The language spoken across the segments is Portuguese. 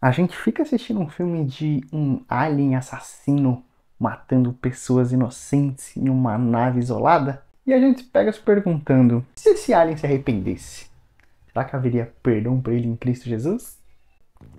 A gente fica assistindo um filme de um alien assassino matando pessoas inocentes em uma nave isolada e a gente pega se perguntando: se esse alien se arrependesse, será que haveria perdão para ele em Cristo Jesus?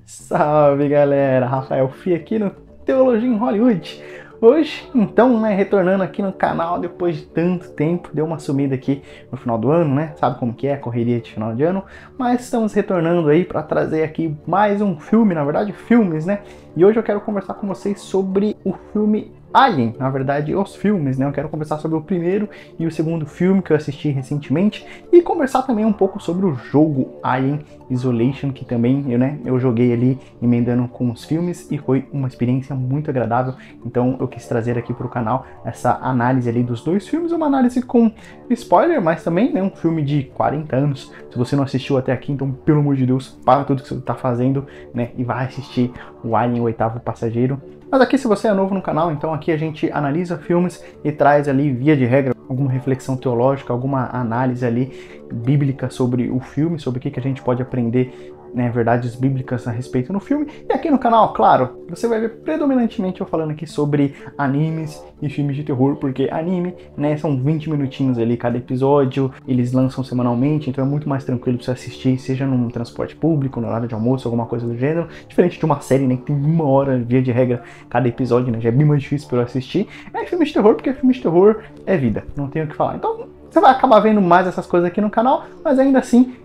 Salve galera, Rafael Fi aqui no Teologia em Hollywood. Hoje, então, retornando aqui no canal depois de tanto tempo, deu uma sumida aqui no final do ano, né? Sabe como que é, correria de final de ano, mas estamos retornando aí para trazer aqui mais um filme, na verdade, filmes, né? E hoje eu quero conversar com vocês sobre o filme Alien, na verdade, os filmes, né? Eu quero conversar sobre o primeiro e o segundo filme que eu assisti recentemente e conversar também um pouco sobre o jogo Alien Isolation, que também eu joguei ali emendando com os filmes e foi uma experiência muito agradável. Então eu quis trazer aqui para o canal essa análise ali dos dois filmes, uma análise com spoiler, mas também um filme de 40 anos. Se você não assistiu até aqui, então pelo amor de Deus, para tudo que você está fazendo, né? E vai assistir o Alien, o Oitavo Passageiro. Mas aqui, se você é novo no canal, então aqui a gente analisa filmes e traz ali, via de regra, alguma reflexão teológica, alguma análise ali bíblica sobre o filme, sobre o que a gente pode aprender, verdades bíblicas a respeito no filme. E aqui no canal, claro, você vai ver predominantemente eu falando aqui sobre animes e filmes de terror, porque anime, são 20 minutinhos ali cada episódio, eles lançam semanalmente, então é muito mais tranquilo pra você assistir, seja num transporte público, na hora de almoço, alguma coisa do gênero, diferente de uma série, que tem 1 hora, via de regra, cada episódio, já é bem mais difícil pra eu assistir. É filme de terror, porque filme de terror é vida, não tenho o que falar. Então, você vai acabar vendo mais essas coisas aqui no canal, mas ainda assim,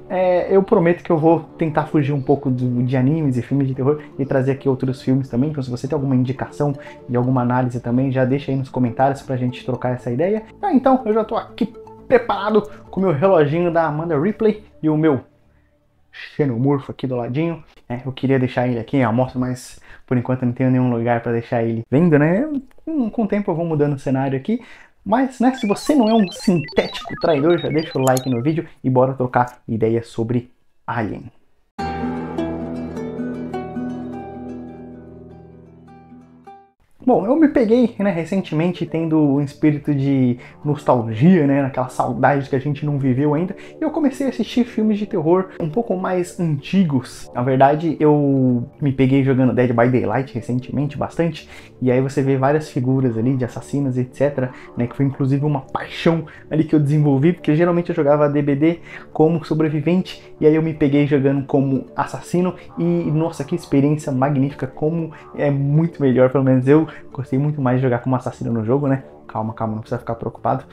eu prometo que eu vou tentar fugir um pouco de animes e filmes de terror e trazer aqui outros filmes também. Então se você tem alguma indicação de alguma análise também, já deixa aí nos comentários pra gente trocar essa ideia. Então eu já tô aqui preparado com o meu reloginho da Amanda Ripley e o meu xenomorfo aqui do ladinho. Eu queria deixar ele aqui à mostra, mas por enquanto não tenho nenhum lugar para deixar ele vendo, né? Com o tempo eu vou mudando o cenário aqui. Mas, se você não é um sintético traidor, já deixa o like no vídeo e bora trocar ideias sobre Alien. Bom, eu me peguei, recentemente tendo um espírito de nostalgia, naquela saudade que a gente não viveu ainda, e eu comecei a assistir filmes de terror um pouco mais antigos. Na verdade, eu me peguei jogando Dead by Daylight recentemente, bastante, e aí você vê várias figuras ali de assassinos, etc, que foi inclusive uma paixão ali que eu desenvolvi, porque geralmente eu jogava DBD como sobrevivente, e aí eu me peguei jogando como assassino, e nossa, que experiência magnífica, como é muito melhor, pelo menos eu gostei muito mais de jogar como assassino no jogo, Calma, não precisa ficar preocupado.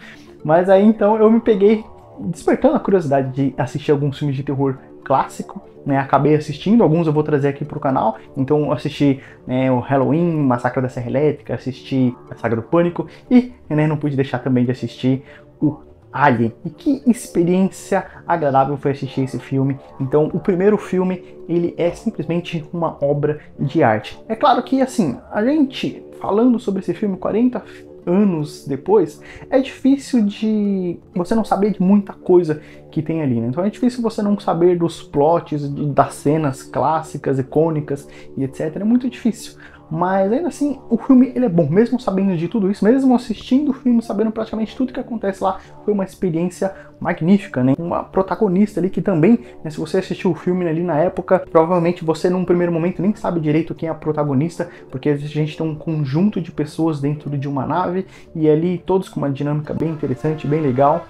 Mas aí então eu me peguei despertando a curiosidade de assistir alguns filmes de terror clássico, Acabei assistindo, alguns eu vou trazer aqui pro canal. Então eu assisti o Halloween, Massacre da Serra Elétrica, assisti a Saga do Pânico e não pude deixar também de assistir o Alien. E que experiência agradável foi assistir esse filme. Então o primeiro filme, ele é simplesmente uma obra de arte. É claro que assim, a gente falando sobre esse filme 40 anos depois, é difícil de você não saber de muita coisa que tem ali, Então é difícil você não saber dos plots, das cenas clássicas, icônicas e etc. É muito difícil. Mas ainda assim, o filme ele é bom, mesmo sabendo de tudo isso, mesmo assistindo o filme, sabendo praticamente tudo que acontece lá, foi uma experiência magnífica, Uma protagonista ali que também, se você assistiu o filme ali na época, provavelmente você num primeiro momento nem sabe direito quem é a protagonista, porque a gente tem um conjunto de pessoas dentro de uma nave, e ali todos com uma dinâmica bem interessante, bem legal.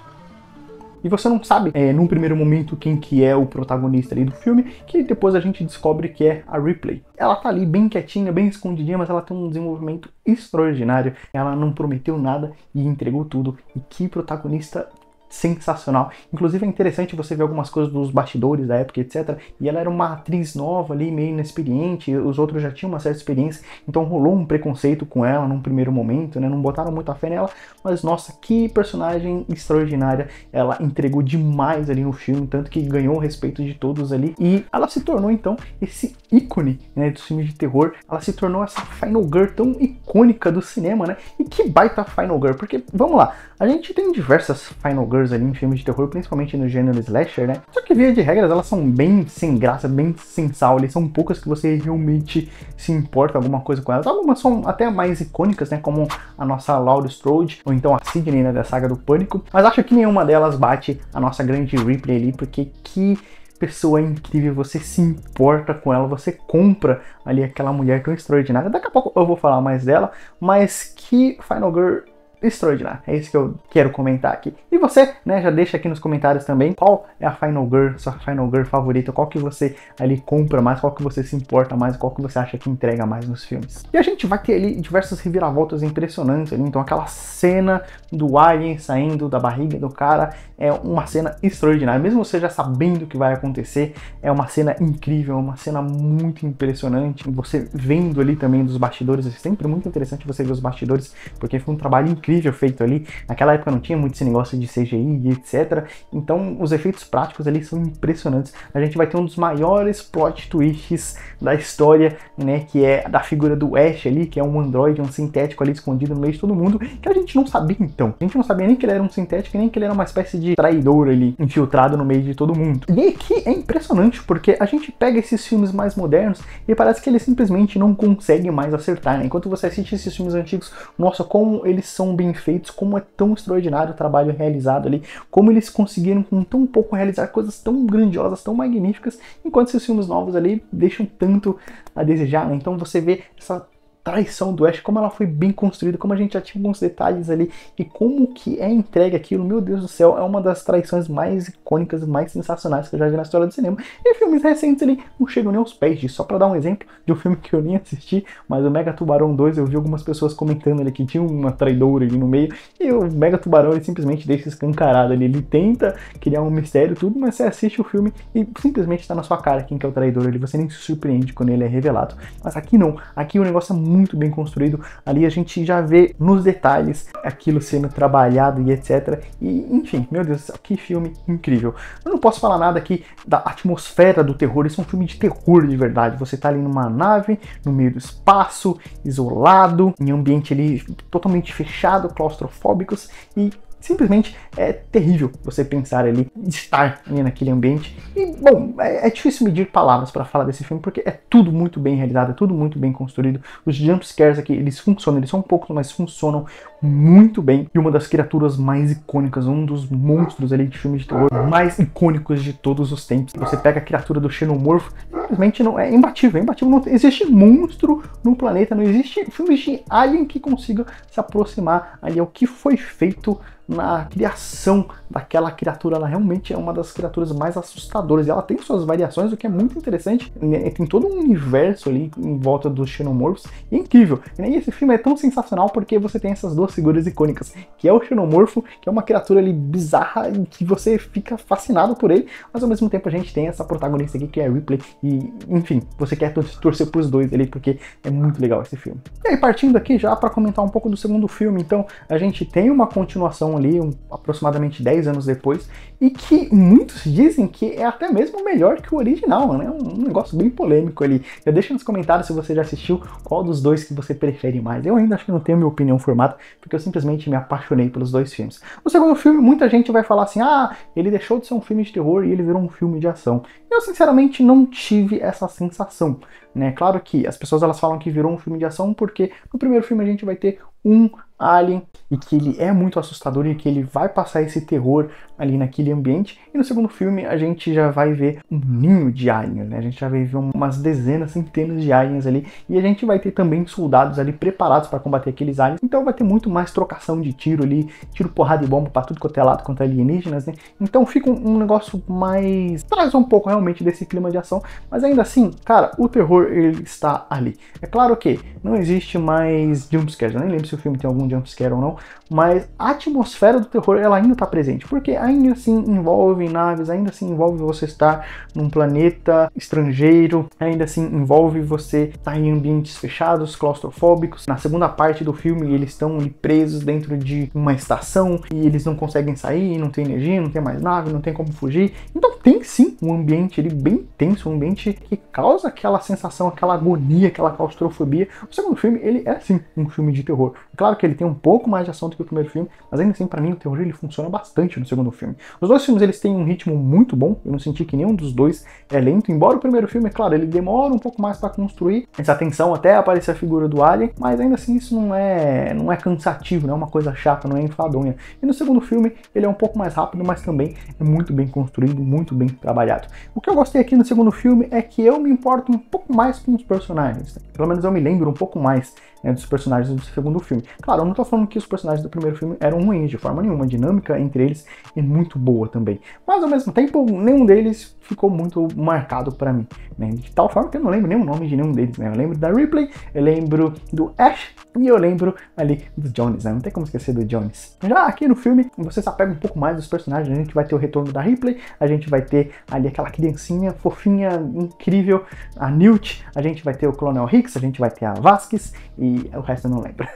E você não sabe, num primeiro momento, quem que é o protagonista ali do filme, que depois a gente descobre que é a Ripley. Ela tá ali bem quietinha, bem escondidinha, mas ela tem um desenvolvimento extraordinário. Ela não prometeu nada e entregou tudo. E que protagonista sensacional. Inclusive é interessante você ver algumas coisas dos bastidores da época, etc. E ela era uma atriz nova ali, meio inexperiente, os outros já tinham uma certa experiência, então rolou um preconceito com ela num primeiro momento, Não botaram muita fé nela, mas nossa, que personagem extraordinária. Ela entregou demais ali no filme, tanto que ganhou o respeito de todos ali, e ela se tornou então esse ícone, dos filmes de terror. Ela se tornou essa Final Girl tão icônica do cinema, E que baita Final Girl, porque, vamos lá, a gente tem diversas Final Girls ali em filmes de terror, principalmente no gênero slasher, Só que via de regras elas são bem sem graça, bem sem sal, são poucas que você realmente se importa alguma coisa com elas. Algumas são até mais icônicas, como a nossa Laurie Strode, ou então a Sidney, da Saga do Pânico, mas acho que nenhuma delas bate a nossa grande Ripley ali, porque que pessoa incrível, você se importa com ela, você compra ali aquela mulher tão extraordinária. Daqui a pouco eu vou falar mais dela, mas que Final Girl extraordinário. É isso que eu quero comentar aqui. E você, né, já deixa aqui nos comentários também qual é a Final Girl, sua Final Girl favorita, qual que você ali compra mais, qual que você se importa mais, qual que você acha que entrega mais nos filmes. E a gente vai ter ali diversas reviravoltas impressionantes ali, então aquela cena do alien saindo da barriga do cara é uma cena extraordinária, mesmo você já sabendo o que vai acontecer, é uma cena incrível, uma cena muito impressionante, você vendo ali também dos bastidores, é sempre muito interessante você ver os bastidores, porque foi um trabalho incrível feito ali. Naquela época não tinha muito esse negócio de CGI e etc. Então os efeitos práticos ali são impressionantes. A gente vai ter um dos maiores plot twists da história, né? Que é da figura do Ash ali, que é um androide, um sintético ali escondido no meio de todo mundo, que a gente não sabia então. A gente não sabia nem que ele era um sintético, nem que ele era uma espécie de traidor ali, infiltrado no meio de todo mundo. E aqui é impressionante, porque a gente pega esses filmes mais modernos e parece que eles simplesmente não conseguem mais acertar, né? Enquanto você assiste esses filmes antigos, nossa, como eles são bem feitos, como é tão extraordinário o trabalho realizado ali, como eles conseguiram com tão pouco realizar coisas tão grandiosas, tão magníficas, enquanto esses filmes novos ali deixam tanto a desejar, né? Então você vê essa traição do Ash, como ela foi bem construída, como a gente já tinha alguns detalhes ali, e como que é entregue aquilo, meu Deus do céu, é uma das traições mais icônicas, mais sensacionais que eu já vi na história do cinema. E filmes recentes ali não chegam nem aos pés disso. Só pra dar um exemplo de um filme que eu nem assisti, mas o Mega Tubarão 2, eu vi algumas pessoas comentando ali que tinha uma traidora ali no meio, e o Mega Tubarão ele simplesmente deixa escancarado ali, ele tenta criar um mistério tudo, mas você assiste o filme e simplesmente tá na sua cara quem que é o traidor ali, você nem se surpreende quando ele é revelado. Mas aqui não, aqui o negócio é muito bem construído, ali a gente já vê nos detalhes aquilo sendo trabalhado e etc. E enfim, meu Deus do céu, que filme incrível. Eu não posso falar nada aqui da atmosfera do terror, isso é um filme de terror de verdade. Você tá ali numa nave, no meio do espaço, isolado, em ambiente ali totalmente fechado, claustrofóbicos, e simplesmente é terrível você pensar ali, estar ali naquele ambiente. E, bom, é difícil medir palavras para falar desse filme, porque é tudo muito bem realizado, é tudo muito bem construído. Os jumpscares aqui, eles funcionam, eles são poucos, mas funcionam muito bem. E uma das criaturas mais icônicas, um dos monstros ali de filmes de terror mais icônicos de todos os tempos. Você pega a criatura do Xenomorfo, simplesmente não é imbatível, é imbatível. Não existe monstro no planeta, não existe filmes de alien que consigam se aproximar ali ao que foi feito na criação daquela criatura. Ela realmente é uma das criaturas mais assustadoras, e ela tem suas variações, o que é muito interessante. Tem todo um universo ali em volta dos Xenomorphos, e é incrível. E esse filme é tão sensacional porque você tem essas duas figuras icônicas, que é o Xenomorfo, que é uma criatura ali bizarra, que você fica fascinado por ele, mas ao mesmo tempo a gente tem essa protagonista aqui, que é a Ripley, e enfim, você quer torcer pros dois ali, porque é muito legal esse filme. E aí, partindo aqui já para comentar um pouco do segundo filme, então a gente tem uma continuação ali, aproximadamente 10 anos depois, e que muitos dizem que é até mesmo melhor que o original, né? Um negócio bem polêmico ali. Já deixa nos comentários se você já assistiu, qual dos dois que você prefere mais. Eu ainda acho que não tenho minha opinião formada, porque eu simplesmente me apaixonei pelos dois filmes. O segundo filme, muita gente vai falar assim, ah, ele deixou de ser um filme de terror e ele virou um filme de ação. Eu sinceramente não tive essa sensação, né? Claro que as pessoas elas falam que virou um filme de ação porque no primeiro filme a gente vai ter um alien e que ele é muito assustador e que ele vai passar esse terror ali naquele ambiente, e no segundo filme a gente já vai ver um ninho de aliens, né? A gente já vai ver umas dezenas, centenas de aliens ali, e a gente vai ter também soldados ali preparados para combater aqueles aliens, então vai ter muito mais trocação de tiro ali, tiro, porrada e bomba para tudo quanto é lado contra alienígenas, né? Então fica um negócio mais... traz um pouco realmente desse clima de ação, mas ainda assim, cara, o terror ele está ali. É claro que não existe mais jumpscares, eu nem lembro se o filme tem algum jumpscare ou não, mas a atmosfera do terror ela ainda está presente, porque ainda assim envolve naves, ainda assim envolve você estar num planeta estrangeiro, ainda assim envolve você estar em ambientes fechados, claustrofóbicos. Na segunda parte do filme eles estão ali presos dentro de uma estação e eles não conseguem sair, não tem energia, não tem mais nave, não tem como fugir. Então tem sim um ambiente ali bem tenso, um ambiente que causa aquela sensação, aquela agonia, aquela claustrofobia. O segundo filme ele é sim um filme de terror. Claro que ele tem um pouco mais de ação do que o primeiro filme, mas ainda assim, pra mim, o terror ele funciona bastante no segundo filme. Os dois filmes eles têm um ritmo muito bom, eu não senti que nenhum dos dois é lento, embora o primeiro filme, é claro, ele demora um pouco mais para construir essa tensão até aparecer a figura do Alien, mas ainda assim isso não é cansativo, não é uma coisa chata, não é enfadonha. E no segundo filme ele é um pouco mais rápido, mas também é muito bem construído, muito bem trabalhado. O que eu gostei aqui no segundo filme é que eu me importo um pouco mais com os personagens, né? Pelo menos eu me lembro um pouco mais, né, dos personagens do segundo filme. Claro, eu não tô falando que os personagens do primeiro filme eram ruins de forma nenhuma, a dinâmica entre eles é muito boa também. Mas ao mesmo tempo, nenhum deles ficou muito marcado pra mim, né? De tal forma que eu não lembro nem o nome de nenhum deles, né? Eu lembro da Ripley, eu lembro do Ash e eu lembro ali do Jones, né? Não tem como esquecer do Jones. Já aqui no filme, você se apega um pouco mais dos personagens, a gente vai ter o retorno da Ripley, a gente vai ter ali aquela criancinha fofinha, incrível, a Newt, a gente vai ter o Colonel Hicks, a gente vai ter a Vasquez e o resto eu não lembro.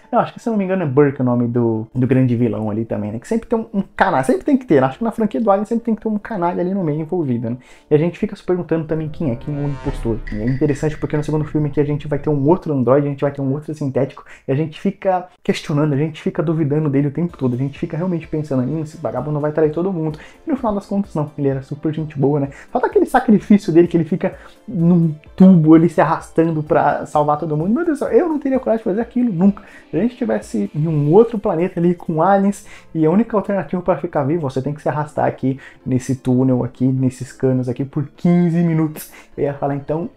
Eu acho que, se eu não me engano, é Burke o nome do grande vilão ali também, né? Que sempre tem um canalha, sempre tem que ter, acho que na franquia do Alien sempre tem que ter um canalha ali no meio envolvido, né? E a gente fica se perguntando também quem é o impostor. E é interessante porque no segundo filme aqui a gente vai ter um outro androide, a gente vai ter um outro sintético, e a gente fica questionando, a gente fica duvidando dele o tempo todo, a gente fica realmente pensando, esse vagabundo vai trair todo mundo. E no final das contas, não, ele era super gente boa, né? Falta aquele sacrifício dele que ele fica num tubo ali se arrastando pra salvar todo mundo. Meu Deus do céu, eu não teria coragem de fazer aquilo nunca. Se a gente estivesse em um outro planeta ali com aliens e a única alternativa para ficar vivo, você tem que se arrastar aqui nesse túnel aqui, nesses canos aqui por 15 minutos. Eu ia falar, então,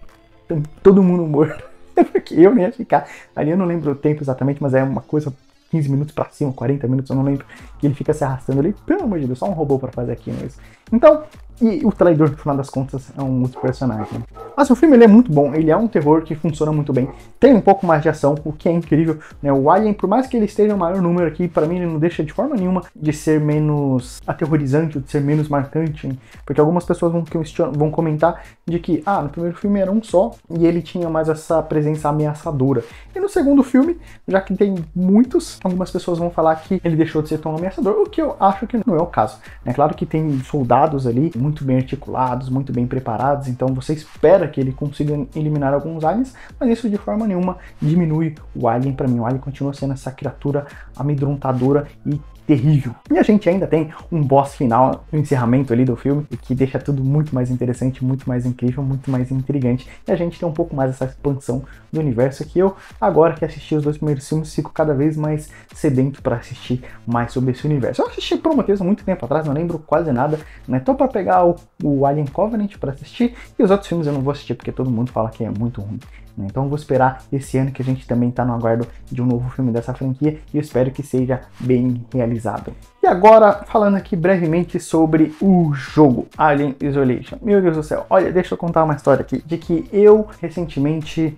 todo mundo morto. Porque eu nem ia ficar ali, eu não lembro o tempo exatamente, mas é uma coisa 15 minutos pra cima, 40 minutos, eu não lembro, que ele fica se arrastando ali, pelo amor de Deus, só um robô pra fazer aquilo mesmo. Então, e o traidor, no final das contas, é um outro personagem. Mas o filme ele é muito bom, ele é um terror que funciona muito bem, tem um pouco mais de ação, o que é incrível, né? O Alien, por mais que ele esteja o maior número aqui, pra mim ele não deixa de forma nenhuma de ser menos aterrorizante, de ser menos marcante, hein? Porque algumas pessoas vão comentar de que, no primeiro filme era um só, e ele tinha mais essa presença ameaçadora. E no segundo filme, já que tem muitos, algumas pessoas vão falar que ele deixou de ser tão ameaçador, o que eu acho que não é o caso. É claro que tem soldados ali, muito bem articulados, muito bem preparados, então você espera que ele consiga eliminar alguns aliens, mas isso de forma nenhuma diminui o Alien pra mim. O Alien continua sendo essa criatura amedrontadora e terrível. E a gente ainda tem um boss final no encerramento ali do filme, que deixa tudo muito mais interessante, muito mais incrível, muito mais intrigante. E a gente tem um pouco mais essa expansão do universo que eu, agora que assisti os dois primeiros filmes, fico cada vez mais sedento para assistir mais sobre esse universo. Eu assisti Prometheus há muito tempo atrás, não lembro quase nada, né? Tô para pegar o Alien Covenant para assistir, e os outros filmes eu não vou assistir porque todo mundo fala que é muito ruim. Então eu vou esperar esse ano, que a gente também está no aguardo de um novo filme dessa franquia, e eu espero que seja bem realizado. E agora, falando aqui brevemente sobre o jogo Alien Isolation. Meu Deus do céu, olha, deixa eu contar uma história aqui, de que eu recentemente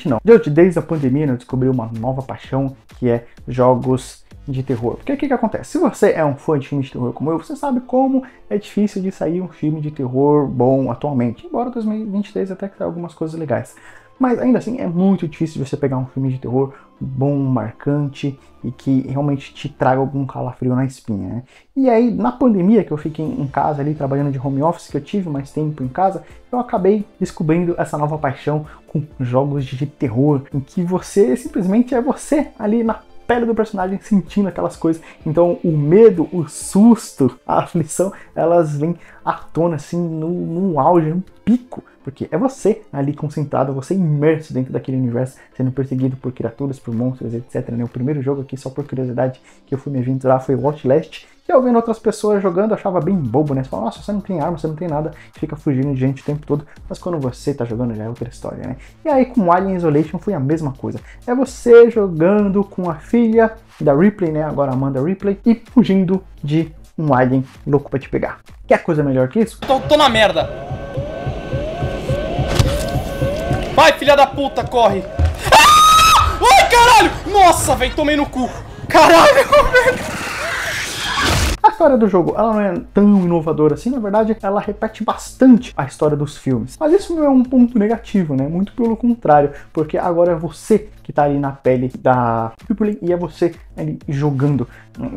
não, desde a pandemia eu descobri uma nova paixão, que é jogos de terror. Porque o que acontece? Se você é um fã de filme de terror como eu, você sabe como é difícil de sair um filme de terror bom atualmente, embora 2023 até que tenha algumas coisas legais. Mas ainda assim é muito difícil você pegar um filme de terror bom, marcante e que realmente te traga algum calafrio na espinha, né? E aí, na pandemia, que eu fiquei em casa ali trabalhando de home office, que eu tive mais tempo em casa, eu acabei descobrindo essa nova paixão com jogos de terror, em que você simplesmente é você ali na pele do personagem, sentindo aquelas coisas. Então o medo, o susto, a aflição, elas vêm à tona assim no auge, no pico, porque é você ali concentrado, você imerso dentro daquele universo, sendo perseguido por criaturas, por monstros, etc, né? O primeiro jogo aqui, só por curiosidade, que eu fui me aventurar foi o Outlast, que eu vendo outras pessoas jogando, eu achava bem bobo, né? Você fala, nossa, você não tem arma, você não tem nada, fica fugindo de gente o tempo todo, mas quando você tá jogando já é outra história, né? E aí com Alien Isolation foi a mesma coisa. É você jogando com a filha da Ripley, né? Agora Amanda Ripley, e fugindo de um alien louco pra te pegar. Quer coisa melhor que isso? Tô na merda! Vai, filha da puta, corre! Ah! Ai, caralho! Nossa, velho, tomei no cu! Caralho, velho! A história do jogo, ela não é tão inovadora assim, na verdade, ela repete bastante a história dos filmes. Mas isso não é um ponto negativo, né? Muito pelo contrário, porque agora é você que tá ali na pele da Ripley e é você ali jogando.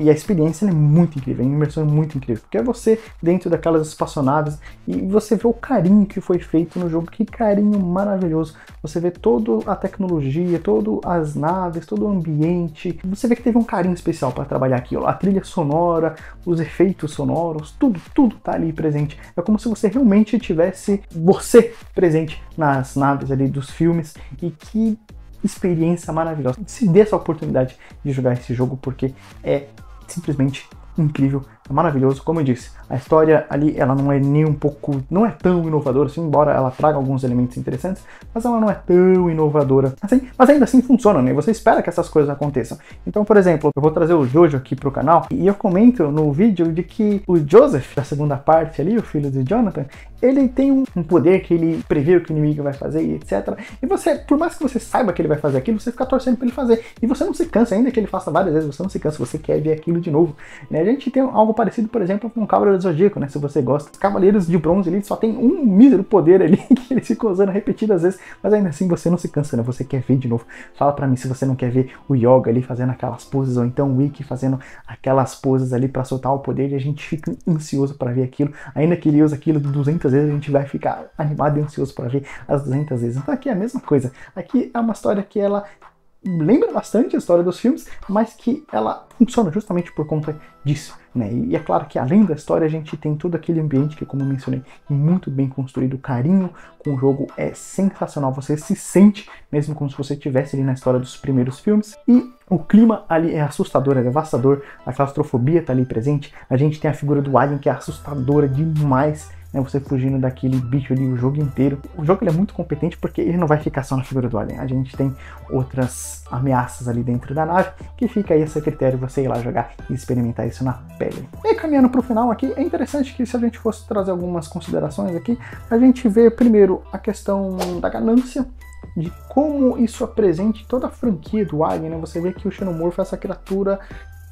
E a experiência é muito incrível, a imersão é muito incrível, porque é você dentro daquelas espaçonaves e você vê o carinho que foi feito no jogo, que carinho maravilhoso. Você vê toda a tecnologia, todas as naves, todo o ambiente, você vê que teve um carinho especial para trabalhar aquilo. A trilha sonora, os efeitos sonoros, tudo tá ali presente. É como se você realmente tivesse você presente nas naves ali dos filmes, e que experiência maravilhosa. Se dê essa oportunidade de jogar esse jogo, porque é simplesmente incrível, é maravilhoso. Como eu disse, a história ali, ela não é nem um pouco, não é tão inovadora assim, embora ela traga alguns elementos interessantes, mas ela não é tão inovadora assim, mas ainda assim funciona, né? Você espera que essas coisas aconteçam. Então, por exemplo, eu vou trazer o Jojo aqui pro canal, e eu comento no vídeo de que o Joseph, da segunda parte ali, o filho de Jonathan, ele tem um poder que ele prevê o que o inimigo vai fazer e etc. E você, por mais que você saiba que ele vai fazer aquilo, você fica torcendo pra ele fazer. E você não se cansa, ainda que ele faça várias vezes, você não se cansa, você quer ver aquilo de novo. Né? A gente tem algo parecido, por exemplo, com o Cavaleiro do Zodíaco, né? Se você gosta. Os Cavaleiros de Bronze, ele só tem um mísero poder ali, que ele fica usando repetidas vezes, mas ainda assim você não se cansa, né? Você quer ver de novo. Fala pra mim se você não quer ver o Yoga ali fazendo aquelas poses, ou então o Ikki fazendo aquelas poses ali pra soltar o poder, e a gente fica ansioso pra ver aquilo. Ainda que ele use aquilo 200 vezes, a gente vai ficar animado e ansioso para ver as 200 vezes. Então aqui é a mesma coisa. Aqui é uma história que ela lembra bastante a história dos filmes, mas que ela funciona justamente por conta disso, né? E é claro que além da história a gente tem todo aquele ambiente que, como eu mencionei, é muito bem construído. O carinho com o jogo é sensacional, você se sente mesmo como se você estivesse ali na história dos primeiros filmes, e o clima ali é assustador, é devastador, a claustrofobia tá ali presente, a gente tem a figura do Alien que é assustadora demais, né, você fugindo daquele bicho ali o jogo inteiro. O jogo ele é muito competente porque ele não vai ficar só na figura do Alien, a gente tem outras ameaças ali dentro da nave, que fica aí a seu critério você ir lá jogar e experimentar isso na pele. E caminhando pro final aqui, é interessante que se a gente fosse trazer algumas considerações aqui, a gente vê primeiro a questão da ganância, de como isso apresenta toda a franquia do Alien, né? Você vê que o Xenomorfo é essa criatura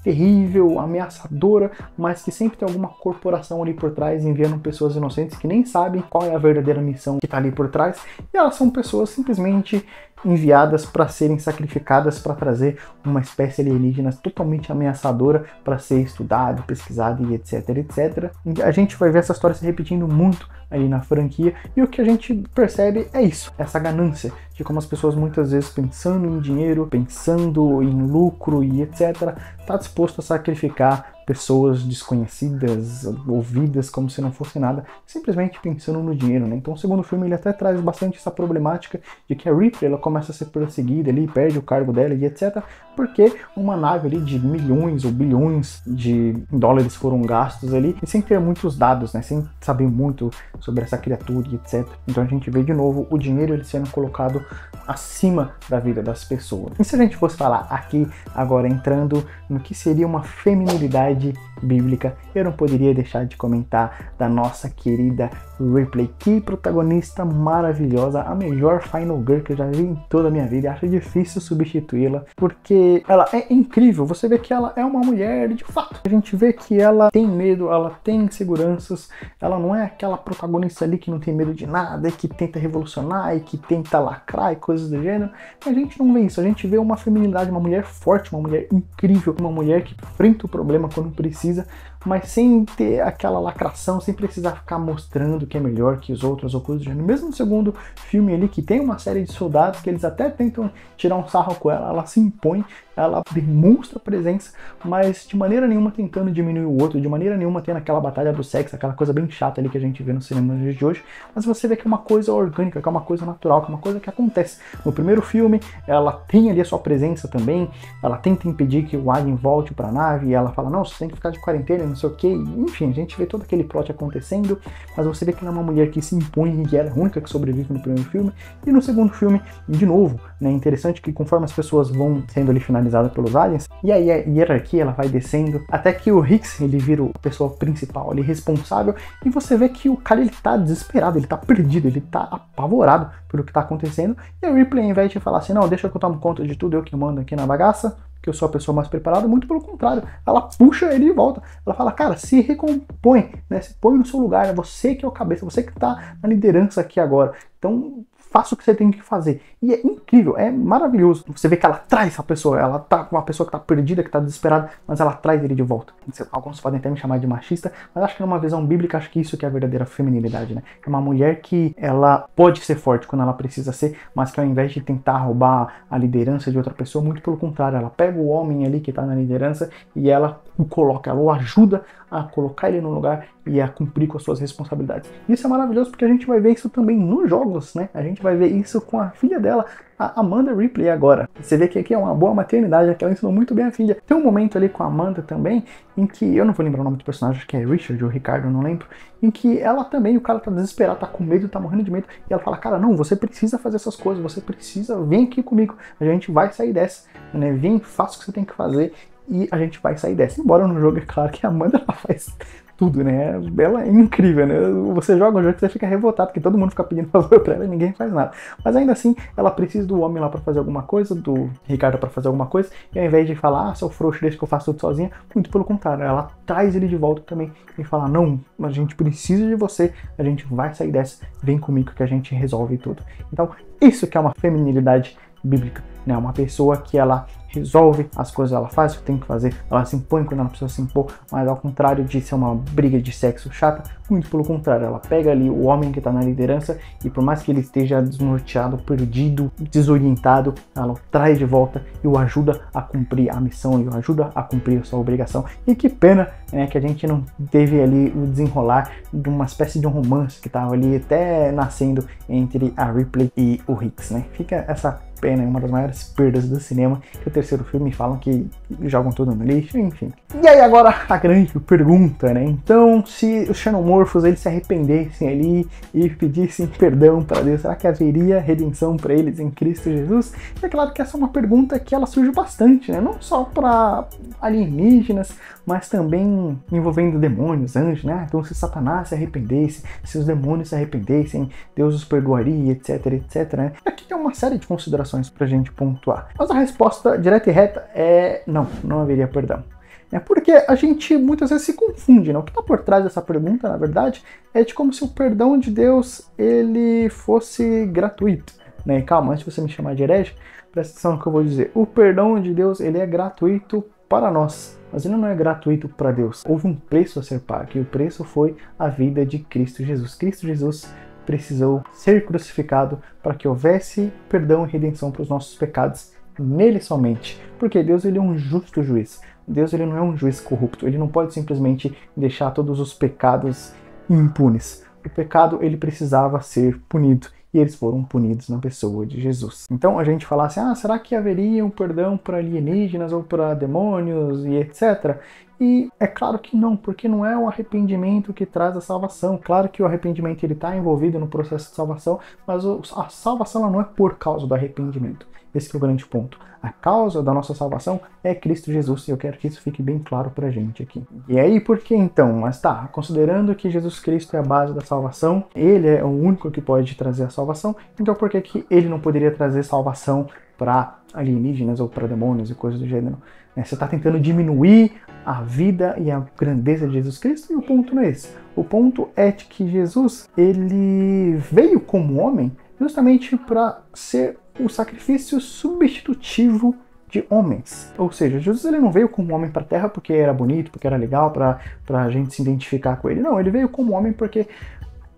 terrível, ameaçadora, mas que sempre tem alguma corporação ali por trás enviando pessoas inocentes que nem sabem qual é a verdadeira missão que está ali por trás, e elas são pessoas simplesmente enviadas para serem sacrificadas para trazer uma espécie alienígena totalmente ameaçadora para ser estudado, pesquisado e etc, etc. A gente vai ver essa história se repetindo muito aí na franquia, e o que a gente percebe é isso, essa ganância de como as pessoas muitas vezes pensando em dinheiro, pensando em lucro e etc, tá disposto a sacrificar pessoas desconhecidas, ouvidas como se não fosse nada, simplesmente pensando no dinheiro, né? Então o segundo filme ele até traz bastante essa problemática de que a Ripley ela começa a ser perseguida ali, perde o cargo dela e etc, porque uma nave ali de milhões ou bilhões de dólares foram gastos ali, e sem ter muitos dados, né? Sem saber muito sobre essa criatura e etc. Então a gente vê de novo o dinheiro ele sendo colocado acima da vida das pessoas. E se a gente fosse falar aqui agora entrando no que seria uma feminilidade bíblica, eu não poderia deixar de comentar da nossa querida Ripley, que protagonista maravilhosa, a melhor Final Girl que eu já vi em toda a minha vida. Acho difícil substituí-la, porque ela é incrível. Você vê que ela é uma mulher de fato. A gente vê que ela tem medo, ela tem inseguranças, ela não é aquela protagonista ali que não tem medo de nada, e que tenta revolucionar, e que tenta lacrar e coisas do gênero. A gente não vê isso, a gente vê uma feminilidade, uma mulher forte, uma mulher incrível, uma mulher que enfrenta o problema quando precisa, mas sem ter aquela lacração, sem precisar ficar mostrando que é melhor que os outros ou coisas do gênero. Mesmo no segundo filme ali, que tem uma série de soldados que eles até tentam tirar um sarro com ela, ela se impõe, ela demonstra presença, mas de maneira nenhuma tentando diminuir o outro, de maneira nenhuma tendo aquela batalha do sexo, aquela coisa bem chata ali que a gente vê no cinema nos dias de hoje, mas você vê que é uma coisa orgânica, que é uma coisa natural, que é uma coisa que acontece. No primeiro filme, ela tem ali a sua presença também, ela tenta impedir que o Alien volte para a nave, e ela fala, não, você tem que ficar de quarentena, não sei o que, enfim, a gente vê todo aquele plot acontecendo, mas você vê que ela é uma mulher que se impõe e que ela é a única que sobrevive no primeiro filme, e no segundo filme, de novo, né, interessante que conforme as pessoas vão sendo ali finalizadas pelos aliens, e aí a hierarquia ela vai descendo, até que o Hicks, ele vira a pessoa principal, ali responsável, e você vê que o cara ele tá desesperado, ele tá perdido, ele tá apavorado pelo que tá acontecendo, e a Ripley, ao invés de falar assim, não, deixa que eu tomo conta de tudo, eu que mando aqui na bagaça, que eu sou a pessoa mais preparada, muito pelo contrário, ela puxa ele de volta, ela fala, cara, se recompõe, né, se põe no seu lugar, é você que é o cabeça, você que tá na liderança aqui agora, então faça o que você tem que fazer. E é incrível, é maravilhoso. Você vê que ela traz essa pessoa, ela tá com uma pessoa que tá perdida, que tá desesperada, mas ela traz ele de volta. Alguns podem até me chamar de machista, mas acho que numa visão bíblica, acho que isso que é a verdadeira feminilidade, né? É uma mulher que ela pode ser forte quando ela precisa ser, mas que ao invés de tentar roubar a liderança de outra pessoa, muito pelo contrário, ela pega o homem ali que tá na liderança e ela o coloca, ela o ajuda a colocar ele no lugar e a cumprir com as suas responsabilidades. Isso é maravilhoso porque a gente vai ver isso também nos jogos, né? A gente vai ver isso com a filha dela, a Amanda Ripley agora. Você vê que aqui é uma boa maternidade, que ela ensinou muito bem a filha. Tem um momento ali com a Amanda também, em que, eu não vou lembrar o nome do personagem, acho que é Richard ou Ricardo, não lembro, em que ela também, o cara tá desesperado, tá com medo, tá morrendo de medo, e ela fala, cara, não, você precisa fazer essas coisas, você precisa, vem aqui comigo, a gente vai sair dessa, né? Vem, faça o que você tem que fazer, e a gente vai sair dessa. Embora no jogo, é claro que a Amanda ela faz tudo, né? Ela é incrível, né? Você joga um jogo que você fica revoltado, que todo mundo fica pedindo favor pra ela e ninguém faz nada. Mas ainda assim, ela precisa do homem lá pra fazer alguma coisa, do Ricardo pra fazer alguma coisa, e ao invés de falar, seu frouxo, deixa que eu faço tudo sozinha, muito pelo contrário, ela traz ele de volta também e fala, não, a gente precisa de você, a gente vai sair dessa, vem comigo que a gente resolve tudo. Então, isso que é uma feminilidade bíblica, né? Uma pessoa que ela resolve as coisas, ela faz o que tem que fazer, ela se impõe quando ela precisa se impor, mas ao contrário de ser uma briga de sexo chata, muito pelo contrário, ela pega ali o homem que está na liderança e por mais que ele esteja desnorteado, perdido, desorientado, ela o traz de volta e o ajuda a cumprir a missão e o ajuda a cumprir a sua obrigação. E que pena, né, que a gente não teve ali o desenrolar de uma espécie de um romance que estava ali até nascendo entre a Ripley e o Hicks, né? Fica essa pena, uma das maiores perdas do cinema, que o terceiro filme falam que jogam tudo no lixo, enfim. E aí agora a grande pergunta, né? Então, se os xenomorfos eles se arrependessem ali e pedissem perdão para Deus, será que haveria redenção para eles em Cristo Jesus? E é claro que essa é uma pergunta que ela surge bastante, né? Não só para alienígenas, mas também envolvendo demônios, anjos, né? Então, se Satanás se arrependesse, se os demônios se arrependessem, Deus os perdoaria, etc, etc, né? Aqui tem uma série de considerações pra gente pontuar. Mas a resposta direta e reta é não haveria perdão. É porque a gente muitas vezes se confunde, né? O que está por trás dessa pergunta, na verdade, é de como se o perdão de Deus ele fosse gratuito, né? E calma, antes de você me chamar de herege, presta atenção no que eu vou dizer. O perdão de Deus ele é gratuito para nós, mas ele não é gratuito para Deus. Houve um preço a ser pago, e o preço foi a vida de Cristo Jesus. Cristo Jesus precisou ser crucificado para que houvesse perdão e redenção para os nossos pecados nele somente. Porque Deus ele é um justo juiz. Deus ele não é um juiz corrupto. Ele não pode simplesmente deixar todos os pecados impunes. O pecado ele precisava ser punido. E eles foram punidos na pessoa de Jesus. Então a gente fala assim, será que haveria um perdão para alienígenas ou para demônios e etc? E é claro que não, porque não é o arrependimento que traz a salvação. Claro que o arrependimento ele está envolvido no processo de salvação, mas a salvação ela não é por causa do arrependimento. Esse que é o grande ponto. A causa da nossa salvação é Cristo Jesus, e eu quero que isso fique bem claro pra gente aqui. E aí, por que então? Mas tá, considerando que Jesus Cristo é a base da salvação, ele é o único que pode trazer a salvação, então por que ele não poderia trazer salvação para alienígenas ou para demônios e coisas do gênero? Você está tentando diminuir a vida e a grandeza de Jesus Cristo, e o ponto não é esse. O ponto é de que Jesus ele veio como homem justamente para ser o sacrifício substitutivo de homens. Ou seja, Jesus ele não veio como homem para a Terra porque era bonito, porque era legal, para a gente se identificar com ele. Não, ele veio como homem porque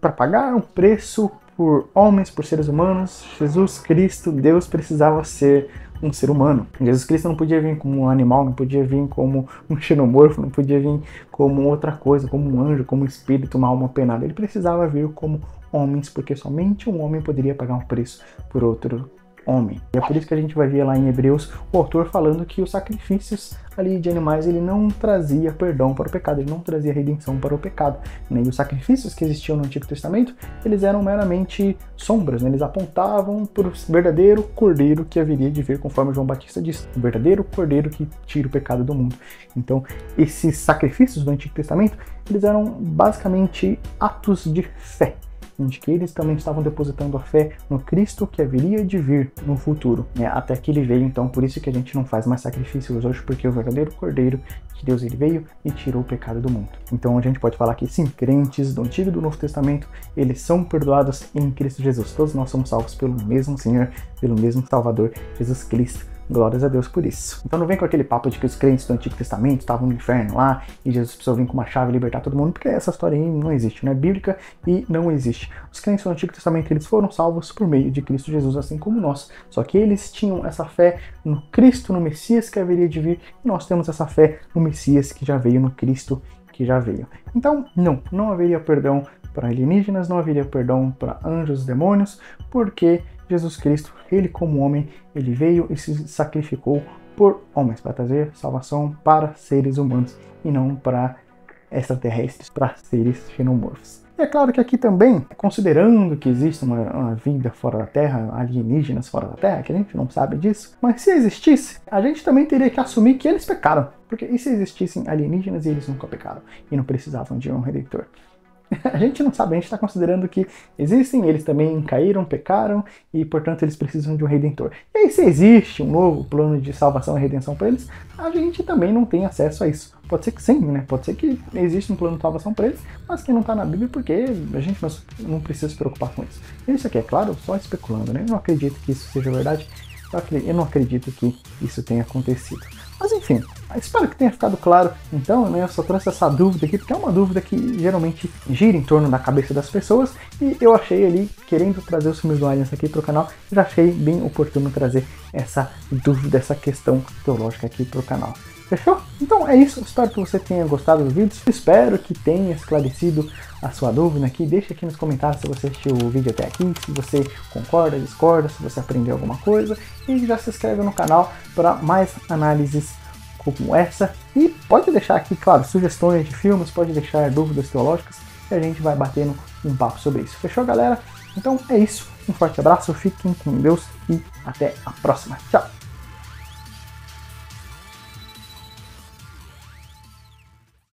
para pagar um preço por homens, por seres humanos, Jesus Cristo, Deus precisava ser um ser humano. Jesus Cristo não podia vir como um animal, não podia vir como um xenomorfo, não podia vir como outra coisa, como um anjo, como um espírito, uma alma penada. Ele precisava vir como homens, porque somente um homem poderia pagar um preço por outro homem. E é por isso que a gente vai ver lá em Hebreus o autor falando que os sacrifícios ali de animais ele não trazia perdão para o pecado, ele não trazia redenção para o pecado, né? E os sacrifícios que existiam no Antigo Testamento, eles eram meramente sombras, né? Eles apontavam para o verdadeiro cordeiro que haveria de vir, conforme João Batista disse, o verdadeiro cordeiro que tira o pecado do mundo. Então, esses sacrifícios do Antigo Testamento, eles eram basicamente atos de fé. de que eles também estavam depositando a fé no Cristo que haveria de vir no futuro, né? Até que ele veio. Então por isso que a gente não faz mais sacrifícios hoje, porque o verdadeiro Cordeiro de Deus, ele veio e tirou o pecado do mundo. Então a gente pode falar que sim, crentes do Antigo e do Novo Testamento, eles são perdoados em Cristo Jesus. Todos nós somos salvos pelo mesmo Senhor, pelo mesmo Salvador, Jesus Cristo. Glórias a Deus por isso. Então não vem com aquele papo de que os crentes do Antigo Testamento estavam no inferno lá e Jesus precisou vir com uma chave e libertar todo mundo, porque essa história aí não existe, não é bíblica e não existe. Os crentes do Antigo Testamento, eles foram salvos por meio de Cristo Jesus, assim como nós. Só que eles tinham essa fé no Cristo, no Messias que haveria de vir, e nós temos essa fé no Messias que já veio, no Cristo que já veio. Então, não haveria perdão para alienígenas, não haveria perdão para anjos, demônios, porque Jesus Cristo, ele como homem, ele veio e se sacrificou por homens, para trazer salvação para seres humanos e não para extraterrestres, para seres xenomorfos. E é claro que aqui também, considerando que existe uma vida fora da Terra, alienígenas fora da Terra, que a gente não sabe disso, mas se existisse, a gente também teria que assumir que eles pecaram. Porque e se existissem alienígenas e eles nunca pecaram e não precisavam de um redentor? A gente não sabe, a gente está considerando que existem, eles também caíram, pecaram e, portanto, eles precisam de um redentor. E aí, se existe um novo plano de salvação e redenção para eles, a gente também não tem acesso a isso. Pode ser que sim, né? Pode ser que existe um plano de salvação para eles, mas que não está na Bíblia porque a gente não precisa se preocupar com isso. Isso aqui, é claro, só especulando, né? Eu não acredito que isso seja verdade, eu não acredito que isso tenha acontecido. Mas enfim, espero que tenha ficado claro. Então, né, eu só trouxe essa dúvida aqui, porque é uma dúvida que geralmente gira em torno da cabeça das pessoas, e eu achei ali, querendo trazer os filmes do Aliens aqui para o canal, já achei bem oportuno trazer essa dúvida, essa questão teológica aqui para o canal. Fechou? Então é isso, espero que você tenha gostado do vídeo, espero que tenha esclarecido a sua dúvida aqui. Deixa aqui nos comentários se você assistiu o vídeo até aqui, se você concorda, discorda, se você aprendeu alguma coisa, e já se inscreve no canal para mais análises como essa. E pode deixar aqui, claro, sugestões de filmes, pode deixar dúvidas teológicas, e a gente vai batendo um papo sobre isso. Fechou, galera? Então é isso, um forte abraço, fiquem com Deus e até a próxima. Tchau!